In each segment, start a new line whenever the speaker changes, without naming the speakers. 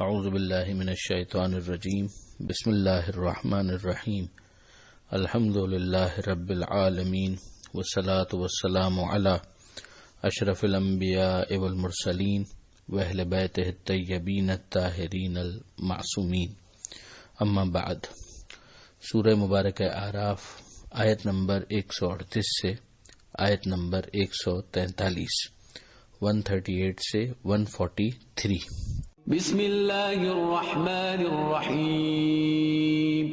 اعوذ باللہ من الشیطان الرجیم بسم اللہ الرحمن الرحیم الحمد للہ رب العالمین والصلاة والسلام علی اشرف الانبیاء والمرسلین واہل بیتہ الطیبین الطاہرین المعصومین اما بعد۔ سورہ مبارکہ اعراف آیت نمبر 138 سے آیت نمبر 143، 138 سے 143۔
بسم اللہ الرحمن الرحیم۔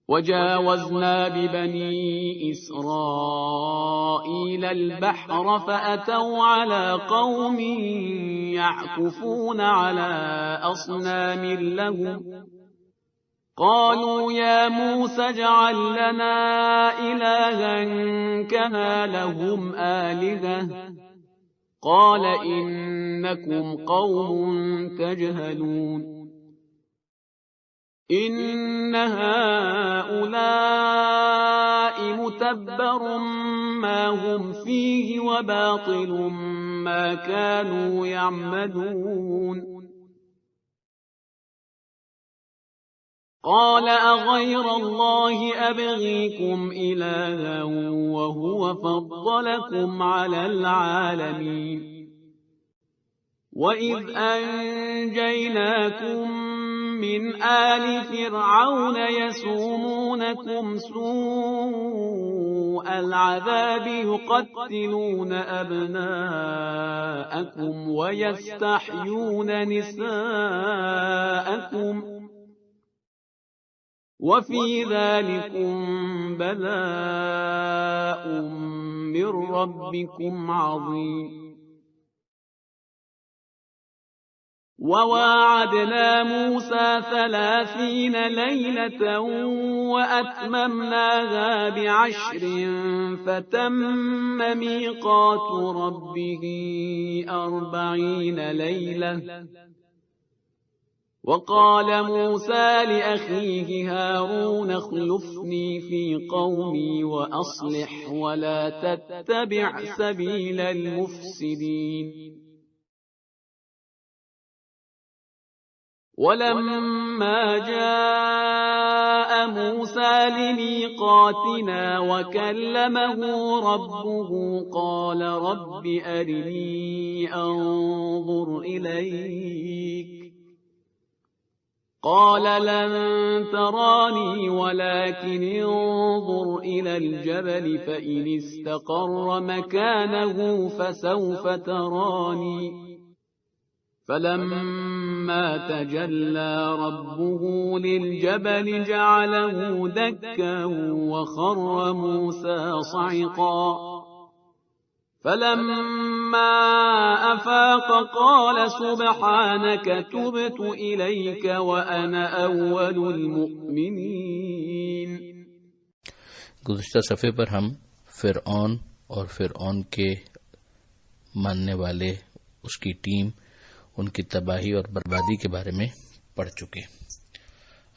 وجاوزنا ببنی اسرائیل البحر فأتوا على قوم يعكفون على أصنام لهم قالوا يا موسى اجعل لنا إلها كما لهم آلهة قال إنكم قوم تجهلون إن هؤلاء متبر ما هم فيه وباطل ما كانوا يعملون قال أغير الله أبغيكم إلها وهو فضلكم على العالمين وإذ أنجيناكم من آل فرعون يسومونكم سوء العذاب يقتلون أبناءكم ويستحيون نساءكم وفي ذلكم بلاء من ربكم عظيم وواعدنا موسى 30 ليلة وأتممناها ب10 فتم ميقات ربه 40 ليلة وقال موسى لأخيه هارون اخلفني في قومي وأصلح ولا تتبع سبيل المفسدين ولما جاء موسى لميقاتنا وكلمه ربه قال رب أرني أنظر إليك قال لن تراني ولكن انظر إلى الجبل فإن استقر مكانه فسوف تراني فلما تجلى ربه للجبل جعله دكا وخر موسى صعقا فلما أفاق قال سبحانك تبت إليك وأنا أول المؤمنين۔
گزشتہ صفحے پر ہم فرعون اور فرعون کے ماننے والے، اس کی ٹیم، ان کی تباہی اور بربادی کے بارے میں پڑھ چکے۔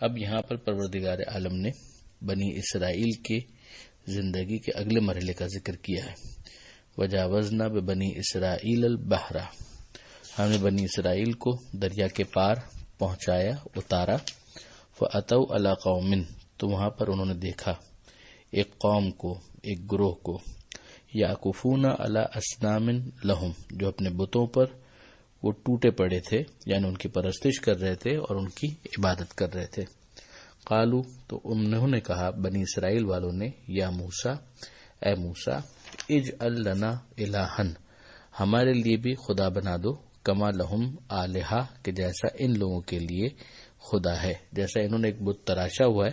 اب یہاں پر پروردگار عالم نے بنی اسرائیل کے زندگی کے اگلے مرحلے کا ذکر کیا ہے۔ وجاوزنا ببنی اسرائیل البحر، ہم نے بنی اسرائیل کو دریا کے پار پہنچایا، اتارا۔ فاتوا علی قوم، تو وہاں پر انہوں نے دیکھا ایک قوم کو، ایک گروہ کو، یعکفون علی اصنام لہم، جو اپنے بتوں پر وہ ٹوٹے پڑے تھے، یعنی ان کی پرستش کر رہے تھے اور ان کی عبادت کر رہے تھے۔ قالو، تو انہوں نے کہا، بنی اسرائیل والوں نے، یا موسیٰ، اے موسیٰ، اجعل لنا الہن، ہمارے لیے بھی خدا بنا دو، کما لہم آلہہ، کہ جیسا ان لوگوں کے لیے خدا ہے، جیسا انہوں نے ایک بت تراشا ہوا ہے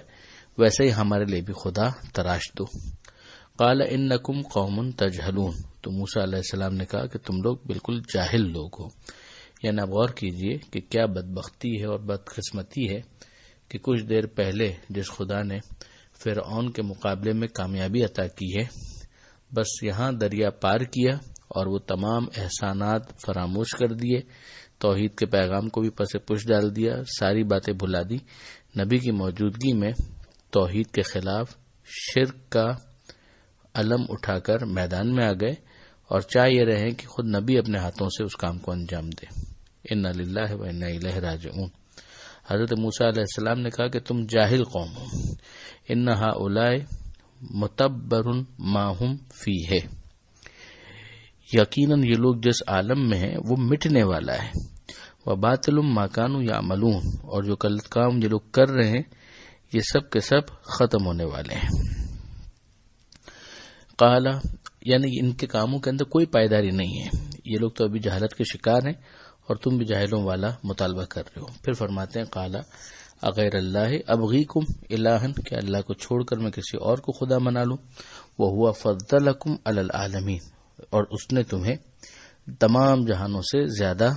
ویسے ہی ہمارے لیے بھی خدا تراش دو۔ قال انکم قوم تجہلون، تو موسیٰ علیہ السلام نے کہا کہ تم لوگ بالکل جاہل لوگ ہو۔ یعنی اب غور کیجئے کہ کیا بدبختی ہے اور بدقسمتی ہے کہ کچھ دیر پہلے جس خدا نے فرعون کے مقابلے میں کامیابی عطا کی ہے، بس یہاں دریا پار کیا اور وہ تمام احسانات فراموش کر دیے، توحید کے پیغام کو بھی پس پش ڈال دیا، ساری باتیں بھلا دی، نبی کی موجودگی میں توحید کے خلاف شرک کا علم اٹھا کر میدان میں آ گئے اور چاہ یہ رہے کہ خود نبی اپنے ہاتھوں سے اس کام کو انجام دے۔ انا للہ و انا الیہ راجعون۔ حضرت موسیٰ علیہ السلام نے کہا کہ تم جاہل قوم ہو، ان ہؤلاء متبر ما ہم فیہ، یقیناً یہ لوگ جس عالم میں ہیں وہ مٹنے والا ہے، وباطل ما کانوا یعملون، اور جو غلط کام یہ لوگ کر رہے ہیں یہ سب کے سب ختم ہونے والے ہیں۔ قال، یعنی ان کے کاموں کے اندر کوئی پائیداری نہیں ہے، یہ لوگ تو ابھی جہالت کے شکار ہیں اور تم بھی جاہلوں والا مطالبہ کر رہے ہو۔ پھر فرماتے ہیں قال اغیر اللہ ابغیکم الہن، کہ اللہ کو چھوڑ کر میں کسی اور کو خدا بنا لوں، وہو فضلکم علی العالمین، اور اس نے تمہیں تمام جہانوں سے زیادہ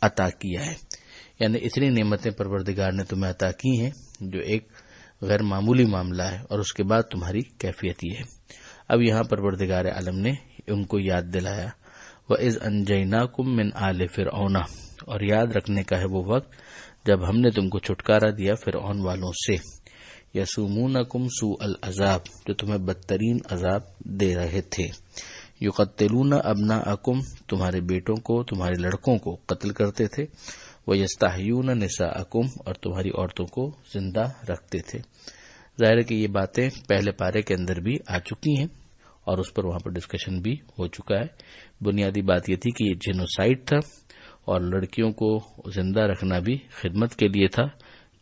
عطا کیا ہے، یعنی اتنی نعمتیں پروردگار نے تمہیں عطا کی ہیں جو ایک غیر معمولی معاملہ ہے، اور اس کے بعد تمہاری کیفیت یہ ہے۔ اب یہاں پروردگار عالم نے ان کو یاد دلایا، وَإِذْ أَنْجَيْنَاكُمْ مِنْ آلِ فِرْعَوْنَ، اور یاد رکھنے کا ہے وہ وقت جب ہم نے تم کو چھٹکارا دیا فرعون والوں سے، یسومونکم سوء العذاب، جو تمہیں بدترین عذاب دے رہے تھے، یقتلون ابناءکم، تمہارے بیٹوں کو تمہارے لڑکوں کو قتل کرتے تھے، ویستحیون نساءکم، اور تمہاری عورتوں کو زندہ رکھتے تھے۔ ظاہر ہے کہ یہ باتیں پہلے پارے کے اندر بھی آ چکی ہیں اور اس پر وہاں پر ڈسکشن بھی ہو چکا ہے۔ بنیادی بات یہ تھی کہ یہ جینوسائیڈ تھا اور لڑکیوں کو زندہ رکھنا بھی خدمت کے لیے تھا،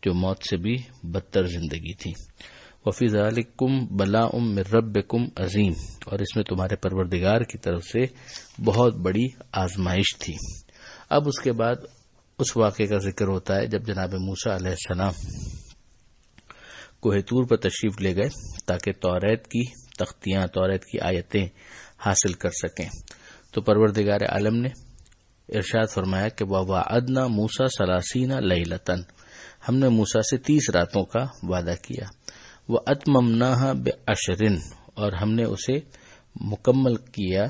جو موت سے بھی بدتر زندگی تھی۔ وفی ذالکم بلاء من ربکم عظیم، اور اس میں تمہارے پروردگار کی طرف سے بہت بڑی آزمائش تھی۔ اب اس کے بعد اس واقعے کا ذکر ہوتا ہے جب جناب موسیٰ علیہ السلام کوہ طور پر تشریف لے گئے تاکہ توریت کی تختیاں، توریت کی آیتیں حاصل کر سکیں، تو پروردگار عالم نے ارشاد فرمایا کہ وَوَعَدْنَا مُوسَىٰ 30 لَيْلَةً، ہم نے موسیٰ سے 30 راتوں کا وعدہ کیا، وَأَتْمَمْنَاهَا بِعَشْرٍ، اور ہم نے اسے مکمل کیا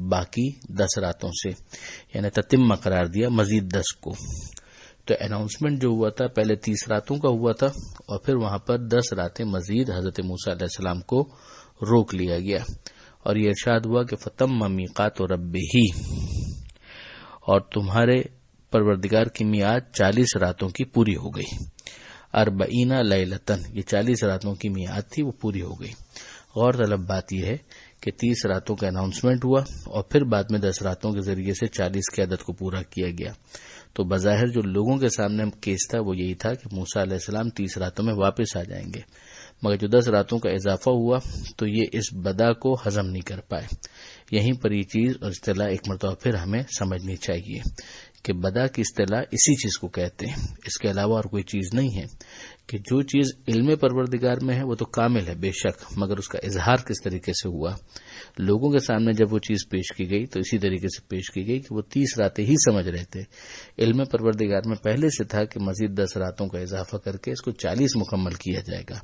باقی 10 راتوں سے، یعنی تتمہ قرار دیا مزید 10 کو۔ تو اناؤنسمنٹ جو ہوا تھا پہلے 30 راتوں کا ہوا تھا، اور پھر وہاں پر 10 راتیں مزید حضرت موسیٰ علیہ السلام کو روک لیا گیا، اور یہ ارشاد ہوا کہ فَتَمَّ مِیقَاتُ رَبِّهِ، اور تمہارے پروردگار کی میعاد 40 راتوں کی پوری ہو گئی، 40 لیلتن، یہ 40 راتوں کی میعاد تھی، وہ پوری ہو گئی۔ غور طلب بات یہ ہے کہ 30 راتوں کا اناؤنسمنٹ ہوا اور پھر بعد میں 10 راتوں کے ذریعے سے 40 کے عدد کو پورا کیا گیا، تو بظاہر جو لوگوں کے سامنے کیس تھا وہ یہی تھا کہ موسیٰ علیہ السلام 30 راتوں میں واپس آ جائیں گے، مگر جو 10 راتوں کا اضافہ ہوا تو یہ اس بدا کو ہضم نہیں کر پائے۔ یہیں پر یہ چیز اور اصطلاح ایک مرتبہ پھر ہمیں سمجھنی چاہیے کہ بدا کی اصطلاح اسی چیز کو کہتے ہیں، اس کے علاوہ اور کوئی چیز نہیں ہے، کہ جو چیز علم پروردگار میں ہے وہ تو کامل ہے بے شک، مگر اس کا اظہار کس طریقے سے ہوا۔ لوگوں کے سامنے جب وہ چیز پیش کی گئی تو اسی طریقے سے پیش کی گئی کہ وہ 30 راتیں ہی سمجھ رہے تھے، علم پروردگار میں پہلے سے تھا کہ مزید 10 راتوں کا اضافہ کر کے اس کو 40 مکمل کیا جائے گا،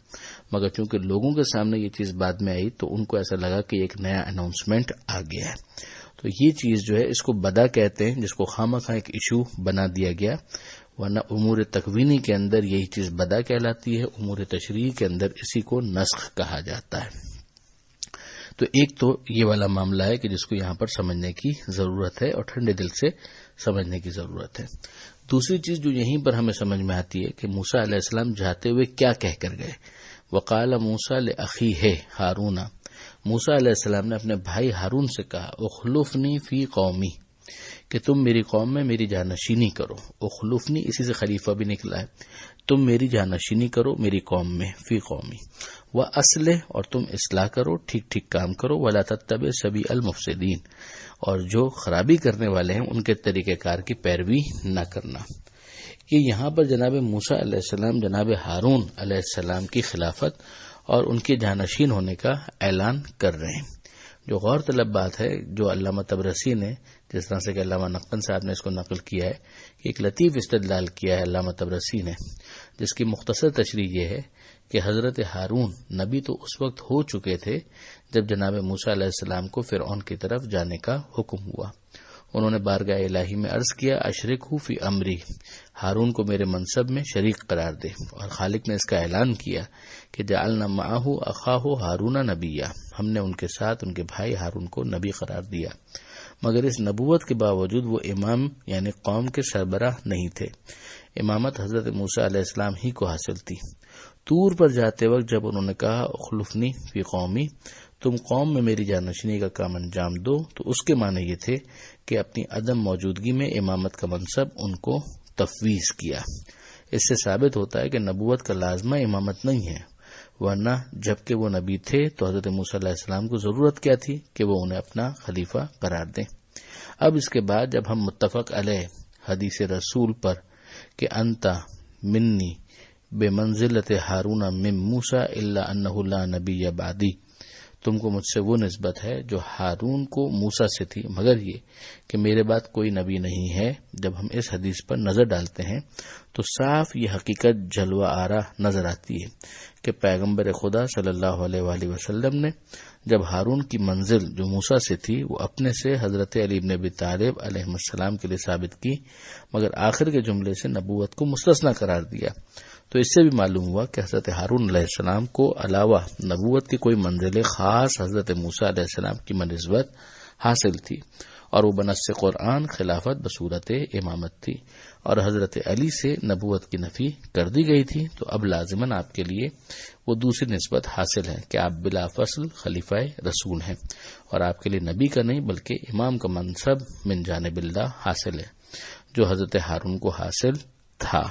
مگر چونکہ لوگوں کے سامنے یہ چیز بعد میں آئی تو ان کو ایسا لگا کہ ایک نیا اناؤنسمنٹ آ گیا ہے۔ تو یہ چیز جو ہے اس کو بدا کہتے ہیں، جس کو خامخواہ ایک ایشو بنا دیا گیا، ورنہ امور تکوینی کے اندر یہی چیز بدا کہلاتی ہے، امور تشریعی کے اندر اسی کو نسخ کہا جاتا ہے۔ تو ایک تو یہ والا معاملہ ہے کہ جس کو یہاں پر سمجھنے کی ضرورت ہے اور ٹھنڈے دل سے سمجھنے کی ضرورت ہے۔ دوسری چیز جو یہیں پر ہمیں سمجھ میں آتی ہے کہ موسیٰ علیہ السلام جاتے ہوئے کیا کہہ کر گئے، وقال موسیٰ لأخیہ ہارون، موسیٰ علیہ السلام نے اپنے بھائی ہارون سے کہا اخلفنی فی قومی، کہ تم میری قوم میں میری جانشینی کرو، اخلفنی اسی سے خلیفہ بھی نکلا ہے، تم میری جانشینی کرو میری قوم میں، فی قومی، وَأَصْلِحْ، اور تم اصلاح کرو، ٹھیک ٹھیک کام کرو، وَلَا تَتَّبِعْ سَبِیلَ الْمُفْسِدِینَ، اور جو خرابی کرنے والے ہیں ان کے طریقہ کار کی پیروی نہ کرنا۔ کہ یہاں پر جناب موسیٰ علیہ السلام جناب ہارون علیہ السلام کی خلافت اور ان کے جانشین ہونے کا اعلان کر رہے ہیں۔ جو غور طلب بات ہے، جو علامہ طبرسی نے، جس طرح سے کہ علامہ نقن صاحب نے اس کو نقل کیا ہے، کہ ایک لطیف استدلال کیا ہے علامہ طبرسی نے، جس کی مختصر تشریح یہ ہے کہ حضرت ہارون نبی تو اس وقت ہو چکے تھے جب جناب موسیٰ علیہ السلام کو فرعون کی طرف جانے کا حکم ہوا، انہوں نے بارگاہ الہی میں عرض کیا اشرکہ فی امری، ہارون کو میرے منصب میں شریک قرار دے، اور خالق نے اس کا اعلان کیا کہ جعلنا معہ اخاہ ہارون نبیا، ہم نے ان کے ساتھ ان کے بھائی ہارون کو نبی قرار دیا، مگر اس نبوت کے باوجود وہ امام یعنی قوم کے سربراہ نہیں تھے، امامت حضرت موسیٰ علیہ السلام ہی کو حاصل تھی۔ طور پر جاتے وقت جب انہوں نے کہا اخلفنی فی قومی، تم قوم میں میری جانشینی کا کام انجام دو، تو اس کے معنی یہ تھے کہ اپنی عدم موجودگی میں امامت کا منصب ان کو تفویض کیا۔ اس سے ثابت ہوتا ہے کہ نبوت کا لازمہ امامت نہیں ہے، ورنہ جبکہ وہ نبی تھے تو حضرت موسیٰ علیہ السلام کو ضرورت کیا تھی کہ وہ انہیں اپنا خلیفہ قرار دیں۔ اب اس کے بعد جب ہم متفق علیہ حدیث رسول پر کہ انتا منی بے منزلت ہارون من موسیٰ الا انہ لا نبی بعدی، تم کو مجھ سے وہ نسبت ہے جو ہارون کو موسیٰ سے تھی مگر یہ کہ میرے بعد کوئی نبی نہیں ہے، جب ہم اس حدیث پر نظر ڈالتے ہیں تو صاف یہ حقیقت جلوہ آرا نظر آتی ہے کہ پیغمبر خدا صلی اللہ علیہ وآلہ وسلم نے جب ہارون کی منزل جو موسیٰ سے تھی وہ اپنے سے حضرت علی بن ابی طالب علیہ السلام کے لیے ثابت کی، مگر آخر کے جملے سے نبوت کو مستثنی قرار دیا، تو اس سے بھی معلوم ہوا کہ حضرت ہارون علیہ السلام کو علاوہ نبوت کی کوئی منزل خاص حضرت موسیٰ علیہ السلام کی منزلت حاصل تھی، اور وہ بنص قرآن خلافت بصورت امامت تھی، اور حضرت علی سے نبوت کی نفی کر دی گئی تھی، تو اب لازماً آپ کے لیے وہ دوسری نسبت حاصل ہے کہ آپ بلا فصل خلیفہ رسول ہیں، اور آپ کے لیے نبی کا نہیں بلکہ امام کا منصب من جانب اللہ حاصل ہے جو حضرت ہارون کو حاصل تھا،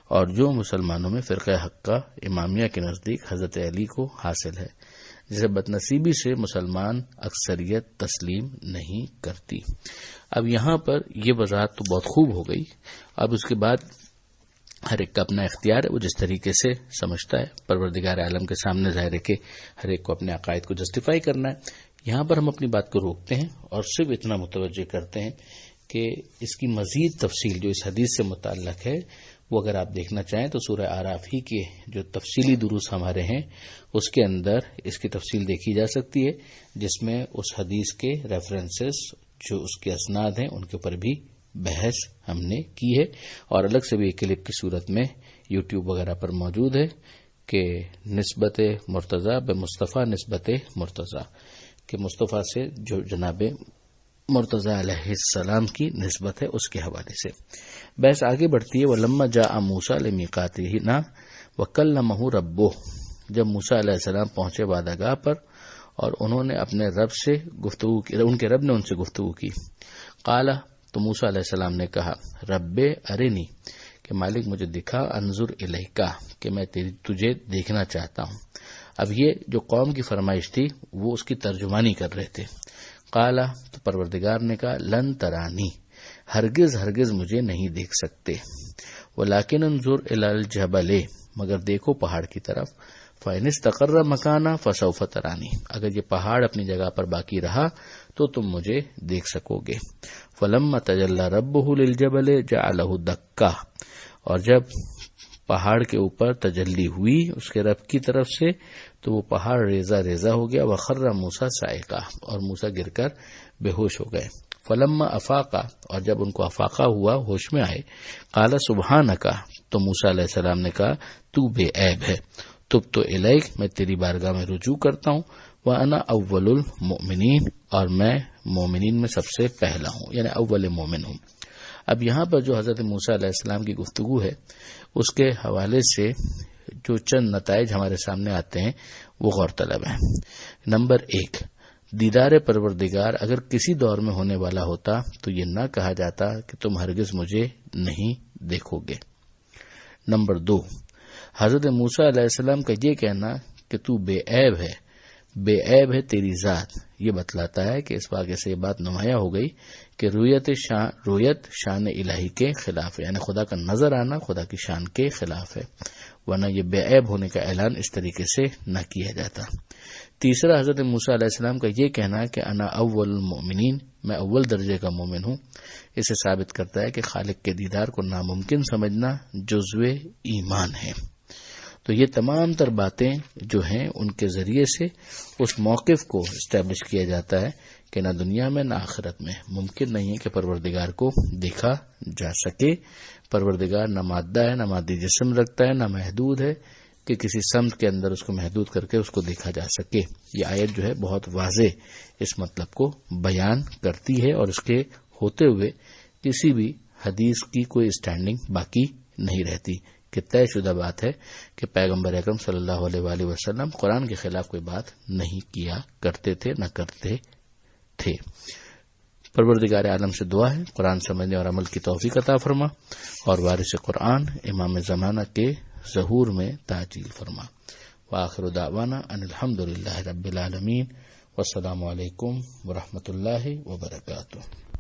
اور جو مسلمانوں میں فرقہ حقہ امامیہ کے نزدیک حضرت علی کو حاصل ہے، جسے بدنصیبی سے مسلمان اکثریت تسلیم نہیں کرتی۔ اب یہاں پر یہ وضاحت تو بہت خوب ہو گئی، اب اس کے بعد ہر ایک کا اپنا اختیار ہے، وہ جس طریقے سے سمجھتا ہے، پروردگار عالم کے سامنے ظاہر ہے کہ ہر ایک کو اپنے عقائد کو جسٹیفائی کرنا ہے۔ یہاں پر ہم اپنی بات کو روکتے ہیں اور صرف اتنا متوجہ کرتے ہیں کہ اس کی مزید تفصیل جو اس حدیث سے متعلق ہے وہ اگر آپ دیکھنا چاہیں تو سورہ اعراف ہی کے جو تفصیلی دروس ہمارے ہیں اس کے اندر اس کی تفصیل دیکھی جا سکتی ہے، جس میں اس حدیث کے ریفرنسز جو اس کے اسناد ہیں ان کے اوپر بھی بحث ہم نے کی ہے، اور الگ سے بھی ایک کلپ کی صورت میں یوٹیوب وغیرہ پر موجود ہے کہ نسبت مرتضی بے مصطفیٰ نسبت مرتضی، کہ مصطفیٰ سے جو جناب مرتضی علیہ السلام کی نسبت ہے اس کے حوالے سے بحث آگے بڑھتی ہے۔ وَلَمَّا جَاءَ مُوسَىٰ لِمِيقَاتِنَا وَكَلَّمَهُ رَبُّهُ، جب موسیٰ علیہ السلام پہنچے وعدہ پر اور انہوں نے اپنے رب سے گفتگو کی، ان کے رب نے ان سے گفتگو کی، قال، تو موسیٰ علیہ السلام نے کہا، رب ارنی، کہ مالک مجھے دکھا، انظر الیکا، کہ میں تجھے دیکھنا چاہتا ہوں۔ اب یہ جو قوم کی فرمائش تھی وہ اس کی ترجمانی کر رہے تھے۔ قال، تو پروردگار نے کہا، لن ترانی، ہرگز ہرگز مجھے نہیں دیکھ سکتے، ولیکن انظر الی الجبل، مگر دیکھو پہاڑ کی طرف، فإن استقر مکانا فسوف ترانی، اگر یہ پہاڑ اپنی جگہ پر باقی رہا تو تم مجھے دیکھ سکو گے۔ فلما تجلی ربہ للجبل جعلہ دکا، اور جب پہاڑ کے اوپر تجلی ہوئی اس کے رب کی طرف سے تو وہ پہاڑ ریزہ ریزہ ہو گیا، وخر موسیٰ صاعقہ، اور موسیٰ گر کر بے ہوش ہو گئے۔ فلما افاقا، اور جب ان کو افاقہ ہوا، ہوش میں آئے، قال سبحانک، تو موسیٰ علیہ السلام نے کہا، تو بے عیب ہے، تبت الیک، میں تیری بارگاہ میں رجوع کرتا ہوں، وانا اول المؤمنین، اور میں مومنین میں سب سے پہلا ہوں، یعنی اول مومن ہوں۔ اب یہاں پر جو حضرت موسیٰ علیہ السلام کی گفتگو ہے اس کے حوالے سے جو چند نتائج ہمارے سامنے آتے ہیں وہ غور طلب ہیں۔ نمبر 1، دیدار پروردگار اگر کسی دور میں ہونے والا ہوتا تو یہ نہ کہا جاتا کہ تم ہرگز مجھے نہیں دیکھو گے۔ نمبر 2، حضرت موسیٰ علیہ السلام کا یہ کہنا کہ تو بے عیب ہے، بے عیب ہے تیری ذات، یہ بتلاتا ہے کہ اس واقعے سے یہ بات نمایاں ہو گئی کہ رویت شان الہی کے خلاف ہے، یعنی خدا کا نظر آنا خدا کی شان کے خلاف ہے، ورنہ یہ بے عیب ہونے کا اعلان اس طریقے سے نہ کیا جاتا۔ تیسرا، حضرت موسیٰ علیہ السلام کا یہ کہنا کہ انا اول المؤمنین، میں اول درجے کا مومن ہوں، اسے ثابت کرتا ہے کہ خالق کے دیدار کو ناممکن سمجھنا جزو ایمان ہے۔ تو یہ تمام تر باتیں جو ہیں ان کے ذریعے سے اس موقف کو اسٹیبلش کیا جاتا ہے کہ نہ دنیا میں نہ آخرت میں ممکن نہیں ہے کہ پروردگار کو دیکھا جا سکے۔ پروردگار نہ مادہ ہے، نہ مادی جسم رکھتا ہے، نہ محدود ہے کہ کسی سمت کے اندر اس کو محدود کر کے اس کو دیکھا جا سکے۔ یہ آیت جو ہے بہت واضح اس مطلب کو بیان کرتی ہے، اور اس کے ہوتے ہوئے کسی بھی حدیث کی کوئی اسٹینڈنگ باقی نہیں رہتی کہ طے شدہ بات ہے کہ پیغمبر اکرم صلی اللہ علیہ وآلہ وسلم قرآن کے خلاف کوئی بات نہیں کیا کرتے تھے، نہ کرتے تھے۔ پروردگار عالم سے دعا ہے قرآن سمجھنے اور عمل کی توفیق عطا فرما، اور وارث قرآن امام زمانہ کے ظہور میں تعجیل فرما۔ وآخر دعوانا ان الحمدللہ رب العالمین، والسلام علیکم ورحمۃ اللہ وبرکاتہ۔